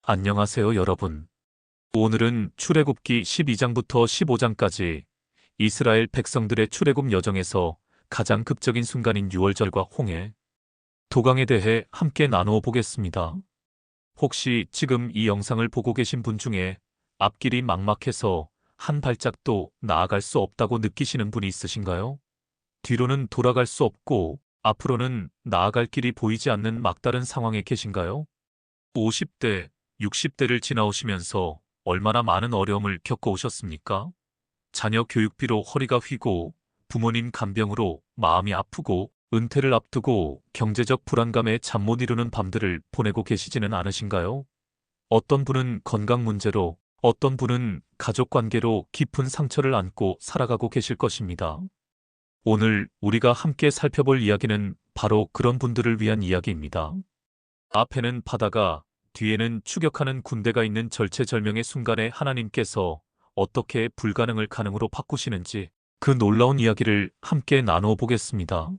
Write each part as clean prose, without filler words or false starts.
안녕하세요, 여러분. 오늘은 출애굽기 12장부터 15장까지 이스라엘 백성들의 출애굽 여정에서 가장 극적인 순간인 유월절과 홍해, 도강에 대해 함께 나누어 보겠습니다. 혹시 지금 이 영상을 보고 계신 분 중에 앞길이 막막해서 한 발짝도 나아갈 수 없다고 느끼시는 분이 있으신가요? 뒤로는 돌아갈 수 없고 앞으로는 나아갈 길이 보이지 않는 막다른 상황에 계신가요? 50대, 60대를 지나오시면서 얼마나 많은 어려움을 겪어오셨습니까? 자녀 교육비로 허리가 휘고 부모님 간병으로 마음이 아프고 은퇴를 앞두고 경제적 불안감에 잠 못 이루는 밤들을 보내고 계시지는 않으신가요? 어떤 분은 건강 문제로, 어떤 분은 가족 관계로 깊은 상처를 안고 살아가고 계실 것입니다. 오늘 우리가 함께 살펴볼 이야기는 바로 그런 분들을 위한 이야기입니다. 앞에는 바다가, 뒤에는 추격하는 군대가 있는 절체절명의 순간에 하나님께서 어떻게 불가능을 가능으로 바꾸시는지 그 놀라운 이야기를 함께 나누어 보겠습니다.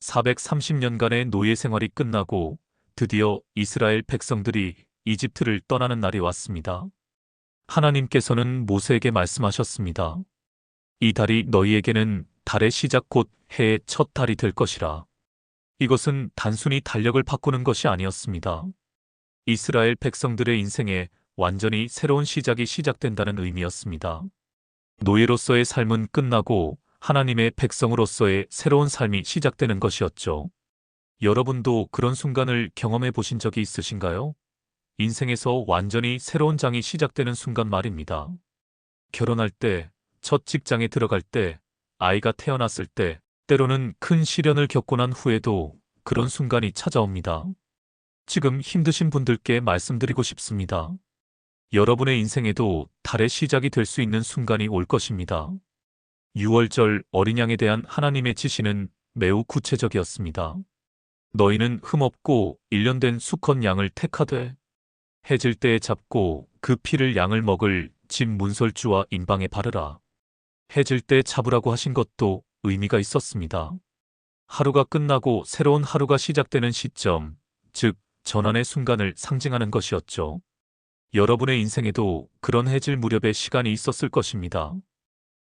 430년간의 노예 생활이 끝나고 드디어 이스라엘 백성들이 이집트를 떠나는 날이 왔습니다. 하나님께서는 모세에게 말씀하셨습니다. 이 달이 너희에게는 달의 시작 곧 해의 첫 달이 될 것이라. 이것은 단순히 달력을 바꾸는 것이 아니었습니다. 이스라엘 백성들의 인생에 완전히 새로운 시작이 시작된다는 의미였습니다. 노예로서의 삶은 끝나고 하나님의 백성으로서의 새로운 삶이 시작되는 것이었죠. 여러분도 그런 순간을 경험해 보신 적이 있으신가요? 인생에서 완전히 새로운 장이 시작되는 순간 말입니다. 결혼할 때, 첫 직장에 들어갈 때, 아이가 태어났을 때, 때로는 큰 시련을 겪고 난 후에도 그런 순간이 찾아옵니다. 지금 힘드신 분들께 말씀드리고 싶습니다. 여러분의 인생에도 달의 시작이 될 수 있는 순간이 올 것입니다. 유월절 어린 양에 대한 하나님의 지시는 매우 구체적이었습니다. 너희는 흠없고 일련된 수컷 양을 택하되 해질 때에 잡고 그 피를 양을 먹을 집 문설주와 인방에 바르라. 해질 때 잡으라고 하신 것도 의미가 있었습니다. 하루가 끝나고 새로운 하루가 시작되는 시점, 즉 전환의 순간을 상징하는 것이었죠. 여러분의 인생에도 그런 해질 무렵의 시간이 있었을 것입니다.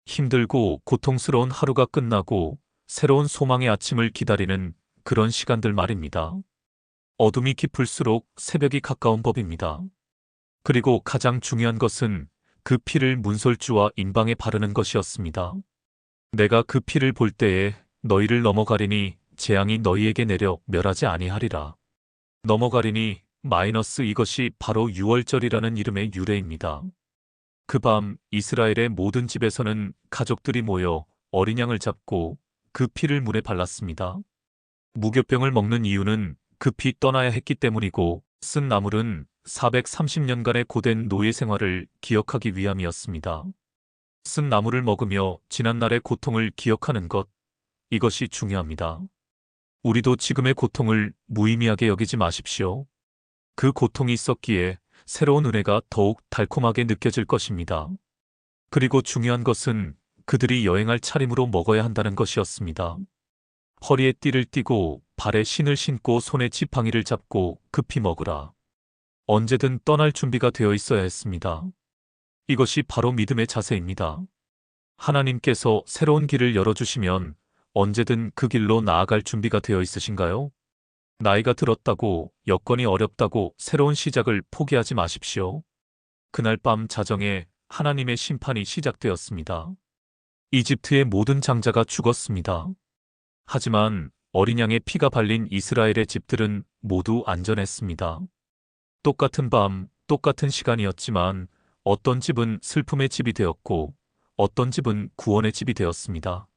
힘들고 고통스러운 하루가 끝나고 새로운 소망의 아침을 기다리는 그런 시간들 말입니다. 어둠이 깊을수록 새벽이 가까운 법입니다. 그리고 가장 중요한 것은 그 피를 문설주와 인방에 바르는 것이었습니다. 내가 그 피를 볼 때에 너희를 넘어가리니 재앙이 너희에게 내려 멸하지 아니하리라. 넘어가리니 마이너스 이것이 바로 유월절이라는 이름의 유래입니다. 그 밤 이스라엘의 모든 집에서는 가족들이 모여 어린 양을 잡고 그 피를 물에 발랐습니다. 무교병을 먹는 이유는 급히 떠나야 했기 때문이고 쓴 나물은 430년간의 고된 노예 생활을 기억하기 위함이었습니다. 쓴 나물을 먹으며 지난날의 고통을 기억하는 것, 이것이 중요합니다. 우리도 지금의 고통을 무의미하게 여기지 마십시오. 그 고통이 있었기에 새로운 은혜가 더욱 달콤하게 느껴질 것입니다. 그리고 중요한 것은 그들이 여행할 차림으로 먹어야 한다는 것이었습니다. 허리에 띠를 띠고 발에 신을 신고 손에 지팡이를 잡고 급히 먹으라. 언제든 떠날 준비가 되어 있어야 했습니다. 이것이 바로 믿음의 자세입니다. 하나님께서 새로운 길을 열어주시면 언제든 그 길로 나아갈 준비가 되어 있으신가요? 나이가 들었다고, 여건이 어렵다고 새로운 시작을 포기하지 마십시오. 그날 밤 자정에 하나님의 심판이 시작되었습니다. 이집트의 모든 장자가 죽었습니다. 하지만 어린 양의 피가 발린 이스라엘의 집들은 모두 안전했습니다. 똑같은 밤, 똑같은 시간이었지만 어떤 집은 슬픔의 집이 되었고 어떤 집은 구원의 집이 되었습니다.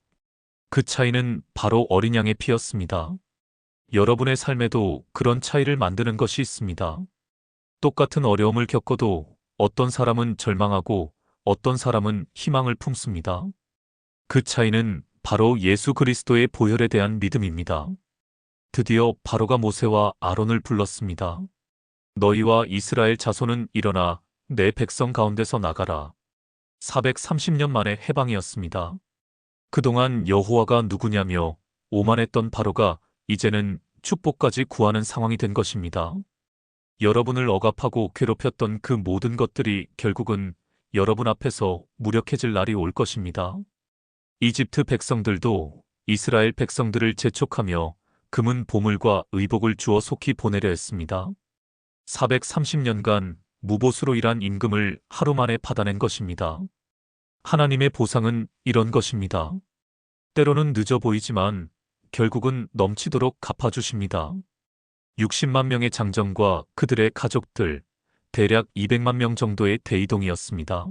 그 차이는 바로 어린 양의 피였습니다. 여러분의 삶에도 그런 차이를 만드는 것이 있습니다. 똑같은 어려움을 겪어도 어떤 사람은 절망하고 어떤 사람은 희망을 품습니다. 그 차이는 바로 예수 그리스도의 보혈에 대한 믿음입니다. 드디어 바로가 모세와 아론을 불렀습니다. 너희와 이스라엘 자손은 일어나 내 백성 가운데서 나가라. 430년 만의 해방이었습니다. 그동안 여호와가 누구냐며 오만했던 바로가 이제는 축복까지 구하는 상황이 된 것입니다. 여러분을 억압하고 괴롭혔던 그 모든 것들이 결국은 여러분 앞에서 무력해질 날이 올 것입니다. 이집트 백성들도 이스라엘 백성들을 재촉하며 금은 보물과 의복을 주어 속히 보내려 했습니다. 430년간 무보수로 일한 임금을 하루 만에 받아낸 것입니다. 하나님의 보상은 이런 것입니다. 때로는 늦어 보이지만 결국은 넘치도록 갚아주십니다. 60만 명의 장정과 그들의 가족들, 대략 200만 명 정도의 대이동이었습니다.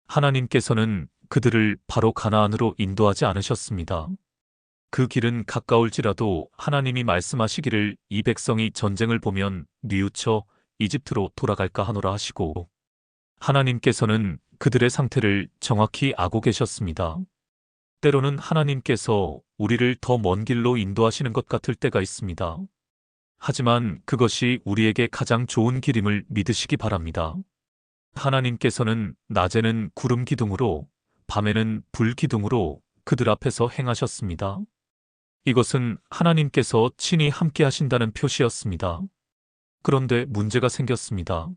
하나님께서는 그들을 바로 가나안으로 인도하지 않으셨습니다. 그 길은 가까울지라도 하나님이 말씀하시기를 이 백성이 전쟁을 보면 뉘우쳐 이집트로 돌아갈까 하노라 하시고, 하나님께서는 그들의 상태를 정확히 알고 계셨습니다. 때로는 하나님께서 우리를 더 먼 길로 인도하시는 것 같을 때가 있습니다. 하지만 그것이 우리에게 가장 좋은 길임을 믿으시기 바랍니다. 하나님께서는 낮에는 구름 기둥으로, 밤에는 불 기둥으로 그들 앞에서 행하셨습니다. 이것은 하나님께서 친히 함께 하신다는 표시였습니다. 그런데 문제가 생겼습니다.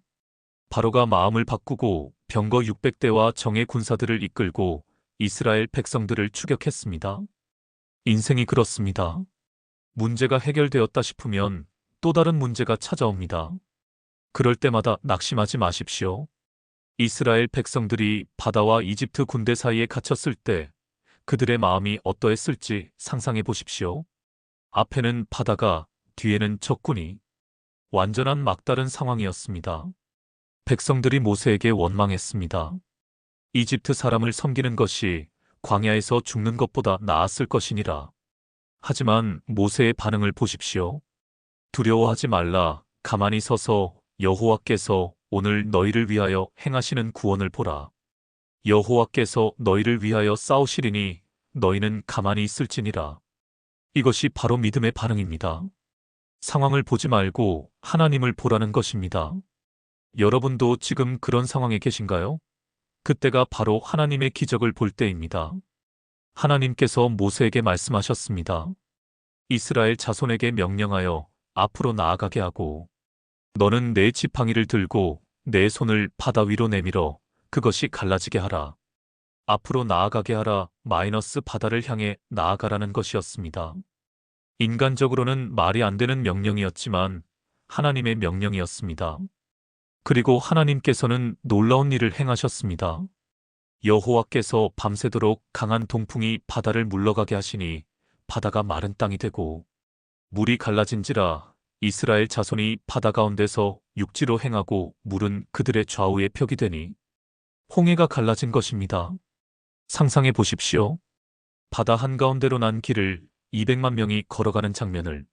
바로가 마음을 바꾸고 병거 600대와 정예 군사들을 이끌고 이스라엘 백성들을 추격했습니다. 인생이 그렇습니다. 문제가 해결되었다 싶으면 또 다른 문제가 찾아옵니다. 그럴 때마다 낙심하지 마십시오. 이스라엘 백성들이 바다와 이집트 군대 사이에 갇혔을 때 그들의 마음이 어떠했을지 상상해 보십시오. 앞에는 바다가, 뒤에는 적군이. 완전한 막다른 상황이었습니다. 백성들이 모세에게 원망했습니다. 이집트 사람을 섬기는 것이 광야에서 죽는 것보다 나았을 것이니라. 하지만 모세의 반응을 보십시오. 두려워하지 말라. 가만히 서서 여호와께서 오늘 너희를 위하여 행하시는 구원을 보라. 여호와께서 너희를 위하여 싸우시리니 너희는 가만히 있을지니라. 이것이 바로 믿음의 반응입니다. 상황을 보지 말고 하나님을 보라는 것입니다. 여러분도 지금 그런 상황에 계신가요? 그때가 바로 하나님의 기적을 볼 때입니다. 하나님께서 모세에게 말씀하셨습니다. 이스라엘 자손에게 명령하여 앞으로 나아가게 하고, 너는 내 지팡이를 들고 내 손을 바다 위로 내밀어 그것이 갈라지게 하라. 앞으로 나아가게 하라. 바다를 향해 나아가라는 것이었습니다. 인간적으로는 말이 안 되는 명령이었지만 하나님의 명령이었습니다. 그리고 하나님께서는 놀라운 일을 행하셨습니다. 여호와께서 밤새도록 강한 동풍이 바다를 물러가게 하시니 바다가 마른 땅이 되고, 물이 갈라진지라. 이스라엘 자손이 바다 가운데서 육지로 행하고 물은 그들의 좌우에 벽이 되니 홍해가 갈라진 것입니다. 상상해 보십시오. 바다 한가운데로 난 길을 200만 명이 걸어가는 장면을.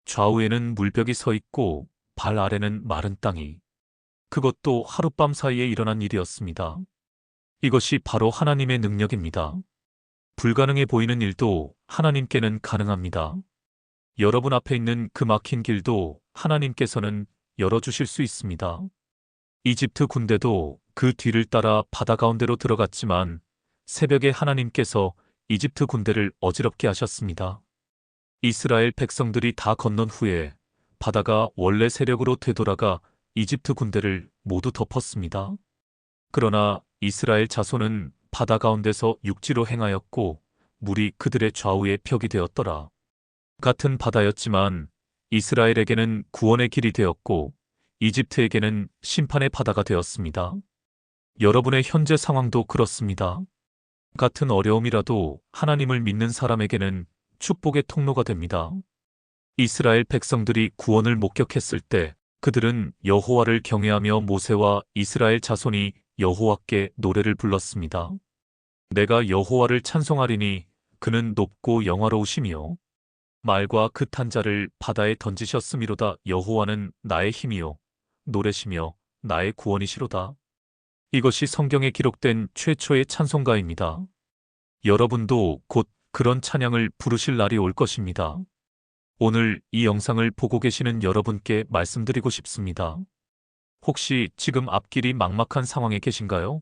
좌우에는 물벽이 서 있고 발 아래는 마른 땅이. 그것도 하룻밤 사이에 일어난 일이었습니다. 이것이 바로 하나님의 능력입니다. 불가능해 보이는 일도 하나님께는 가능합니다. 여러분 앞에 있는 그 막힌 길도 하나님께서는 열어주실 수 있습니다. 이집트 군대도 그 뒤를 따라 바다 가운데로 들어갔지만 새벽에 하나님께서 이집트 군대를 어지럽게 하셨습니다. 이스라엘 백성들이 다 건넌 후에 바다가 원래 세력으로 되돌아가 이집트 군대를 모두 덮었습니다. 그러나 이스라엘 자손은 바다 가운데서 육지로 행하였고 물이 그들의 좌우에 벽이 되었더라. 같은 바다였지만 이스라엘에게는 구원의 길이 되었고 이집트에게는 심판의 바다가 되었습니다. 여러분의 현재 상황도 그렇습니다. 같은 어려움이라도 하나님을 믿는 사람에게는 축복의 통로가 됩니다. 이스라엘 백성들이 구원을 목격했을 때 그들은 여호와를 경외하며 모세와 이스라엘 자손이 여호와께 노래를 불렀습니다. 내가 여호와를 찬송하리니 그는 높고 영화로우시며 말과 긋한 자를 바다에 던지셨음이로다. 여호와는 나의 힘이요 노래시며 나의 구원이시로다. 이것이 성경에 기록된 최초의 찬송가입니다. 여러분도 곧 그런 찬양을 부르실 날이 올 것입니다. 오늘 이 영상을 보고 계시는 여러분께 말씀드리고 싶습니다. 혹시 지금 앞길이 막막한 상황에 계신가요?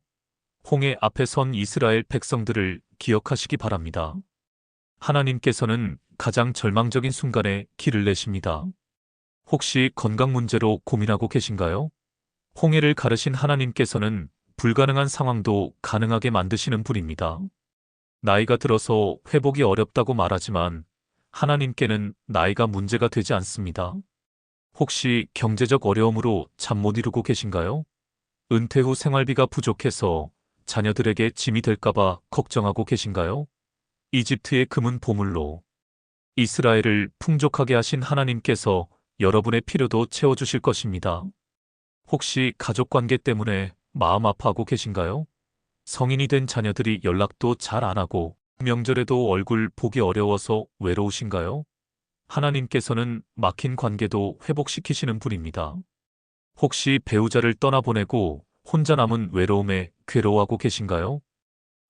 홍해 앞에 선 이스라엘 백성들을 기억하시기 바랍니다. 하나님께서는 가장 절망적인 순간에 길을 내십니다. 혹시 건강 문제로 고민하고 계신가요? 홍해를 가르신 하나님께서는 불가능한 상황도 가능하게 만드시는 분입니다. 나이가 들어서 회복이 어렵다고 말하지만 하나님께는 나이가 문제가 되지 않습니다. 혹시 경제적 어려움으로 잠 못 이루고 계신가요? 은퇴 후 생활비가 부족해서 자녀들에게 짐이 될까봐 걱정하고 계신가요? 이집트의 금은 보물로 이스라엘을 풍족하게 하신 하나님께서 여러분의 필요도 채워주실 것입니다. 혹시 가족 관계 때문에 마음 아파하고 계신가요? 성인이 된 자녀들이 연락도 잘 안 하고 명절에도 얼굴 보기 어려워서 외로우신가요? 하나님께서는 막힌 관계도 회복시키시는 분입니다. 혹시 배우자를 떠나보내고 혼자 남은 외로움에 괴로워하고 계신가요?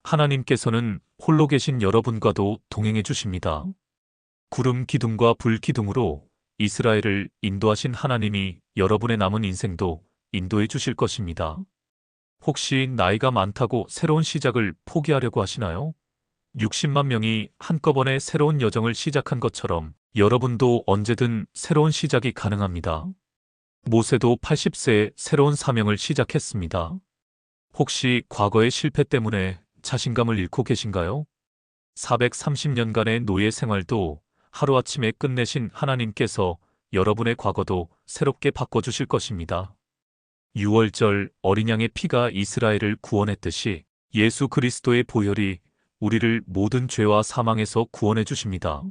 하나님께서는 홀로 계신 여러분과도 동행해 주십니다. 구름 기둥과 불 기둥으로 이스라엘을 인도하신 하나님이 여러분의 남은 인생도 인도해 주실 것입니다. 혹시 나이가 많다고 새로운 시작을 포기하려고 하시나요? 60만 명이 한꺼번에 새로운 여정을 시작한 것처럼 여러분도 언제든 새로운 시작이 가능합니다. 모세도 80세에 새로운 사명을 시작했습니다. 혹시 과거의 실패 때문에 자신감을 잃고 계신가요? 430년간의 노예 생활도 하루아침에 끝내신 하나님께서 여러분의 과거도 새롭게 바꿔주실 것입니다. 6월절 어린 양의 피가 이스라엘을 구원했듯이 예수 그리스도의 보혈이 우리를 모든 죄와 사망에서 구원해 주십니다.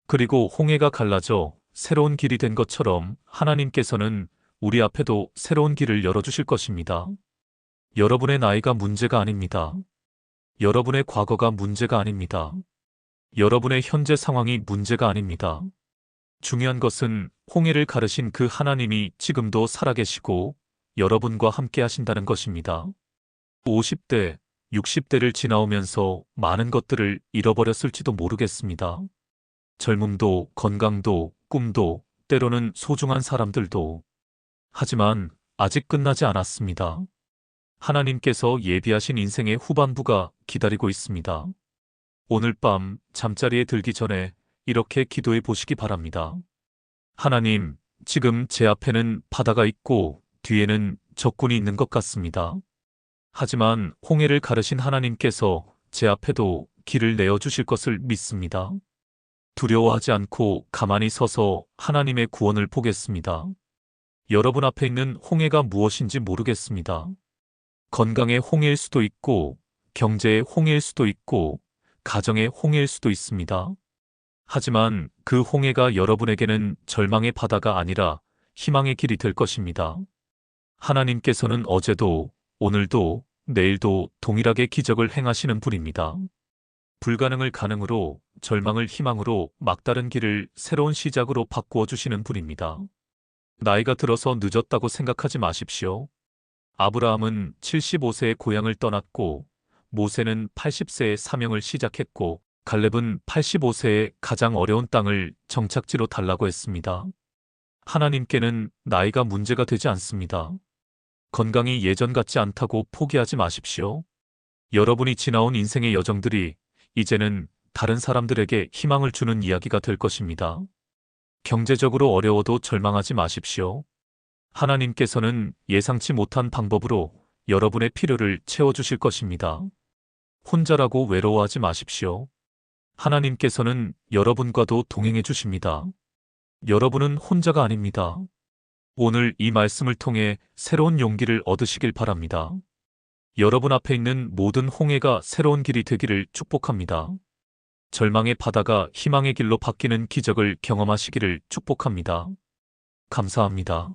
그리고 홍해가 갈라져 새로운 길이 된 것처럼 하나님께서는 우리 앞에도 새로운 길을 열어주실 것입니다. 여러분의 나이가 문제가 아닙니다. 여러분의 과거가 문제가 아닙니다. 여러분의 현재 상황이 문제가 아닙니다. 중요한 것은 홍해를 가르신 그 하나님이 지금도 살아계시고 여러분과 함께 하신다는 것입니다. 50대, 60대를 지나오면서 많은 것들을 잃어버렸을지도 모르겠습니다. 젊음도, 건강도, 꿈도, 때로는 소중한 사람들도. 하지만 아직 끝나지 않았습니다. 하나님께서 예비하신 인생의 후반부가 기다리고 있습니다. 오늘 밤 잠자리에 들기 전에 이렇게 기도해 보시기 바랍니다. 하나님, 지금 제 앞에는 바다가 있고 뒤에는 적군이 있는 것 같습니다. 하지만 홍해를 가르신 하나님께서 제 앞에도 길을 내어주실 것을 믿습니다. 두려워하지 않고 가만히 서서 하나님의 구원을 보겠습니다. 여러분 앞에 있는 홍해가 무엇인지 모르겠습니다. 건강의 홍해일 수도 있고, 경제의 홍해일 수도 있고, 가정의 홍해일 수도 있습니다. 하지만 그 홍해가 여러분에게는 절망의 바다가 아니라 희망의 길이 될 것입니다. 하나님께서는 어제도, 오늘도, 내일도 동일하게 기적을 행하시는 분입니다. 불가능을 가능으로, 절망을 희망으로 막다른 길을 새로운 시작으로 바꾸어 주시는 분입니다. 나이가 들어서 늦었다고 생각하지 마십시오. 아브라함은 75세에 고향을 떠났고, 모세는 80세에 사명을 시작했고, 갈렙은 85세에 가장 어려운 땅을 정착지로 달라고 했습니다. 하나님께는 나이가 문제가 되지 않습니다. 건강이 예전 같지 않다고 포기하지 마십시오. 여러분이 지나온 인생의 여정들이 이제는 다른 사람들에게 희망을 주는 이야기가 될 것입니다. 경제적으로 어려워도 절망하지 마십시오. 하나님께서는 예상치 못한 방법으로 여러분의 필요를 채워주실 것입니다. 혼자라고 외로워하지 마십시오. 하나님께서는 여러분과도 동행해 주십니다. 여러분은 혼자가 아닙니다. 오늘 이 말씀을 통해 새로운 용기를 얻으시길 바랍니다. 여러분 앞에 있는 모든 홍해가 새로운 길이 되기를 축복합니다. 절망의 바다가 희망의 길로 바뀌는 기적을 경험하시기를 축복합니다. 감사합니다.